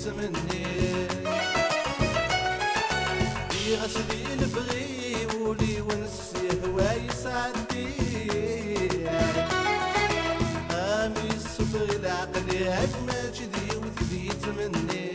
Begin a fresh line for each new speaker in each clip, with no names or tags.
تمني يغسلي البغي ولي ونسي هواي يسعدي امي الصبر العقل هاك ما جدي وتدي تمني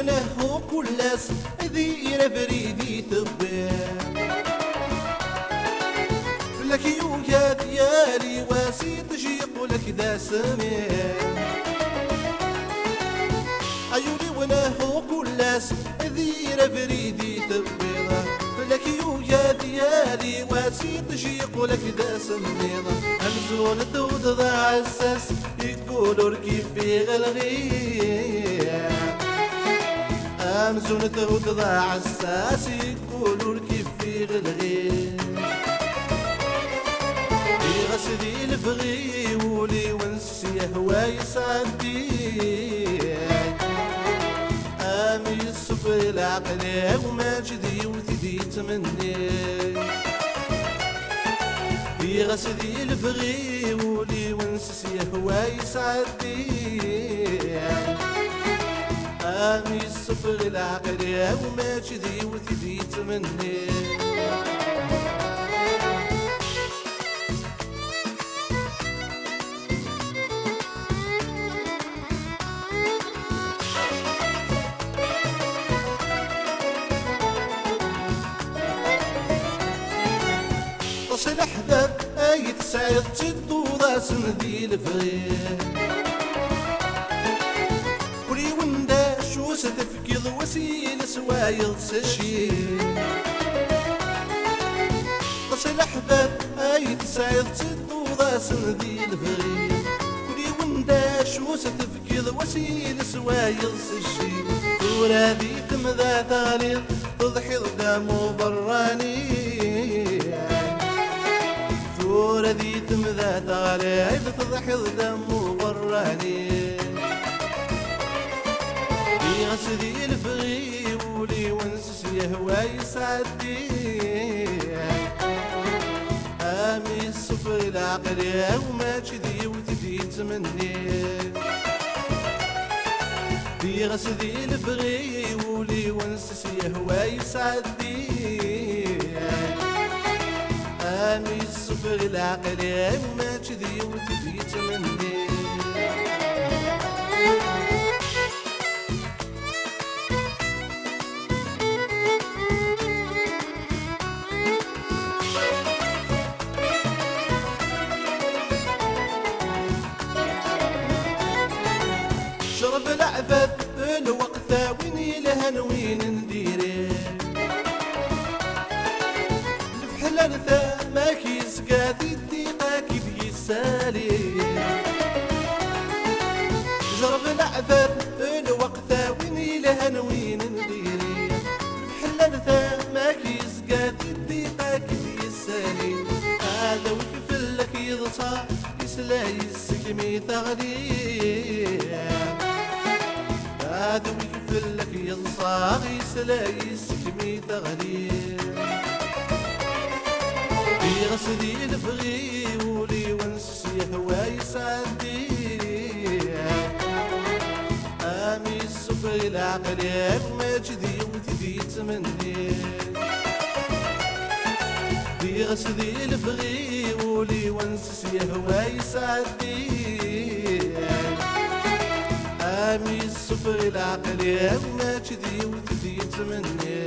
ونهو كلاس ذير بريدي تبان فلك يوكا ديالي واسي تجيق لك دا سمين عيوني ونهو كلاس ذير بريدي تبان فلك يوكا ديالي واسي تجيق لك دا سمين همزون الدود ضاع عساس يقولوا ركيب بغلغي أمزون تهود ضاع الساس يقولوا الكيف في غلغي يغسلي البغي ولي ونسي هواي يسعدي أمي الصبر العقل وما جدي وتدي تمني يغسلي البغي ولي ونسي هواي يسعدي امي الصفر العقل وما جدي وتدي تمني تصل احباب اي تسعد تدو راس ندي الفغير ولي وندا شو ستفقد وسيل سوايل سشي تصل احباب اي تسعد تدو راس ندي الفغير ولي وندا شو ستفقد وسيل سوايل سشي ثورة ذيك مذا ثالث تضحي ضدامو براني ثورة ذيك مذا ثالث تضحي ضدامو براني يغسلي البغي ولي ونسي هواي يسعدي امي الصفر العقل وما جدي وتدي تمني يغسلي البغي ولي ونسي هواي يسعدي امي الصفر العقل وما جدي وتدي تمني شرب العبث الوقت ويني لهنوين نديري الفحل ثا ما كيسقى ذي الدقيقة كيف يسالي شرب العبث الوقت ويني لهنوين نديري الفحل ثا ما كيسقى ذي الدقيقة كيف يسالي هذا وكيف لك يضصى يسلا يسكمي تغلي هذا ويقفل لك ينصاغ يسلا يسكمي تغليل يغسلي البغي ولي ونسي هواي يسعدي امي الصبر العقل ما جدي وتدي تمني يغسلي البغي ولي ونسي هواي يسعدي امي الصفر العقل ما جدي وتدي تمني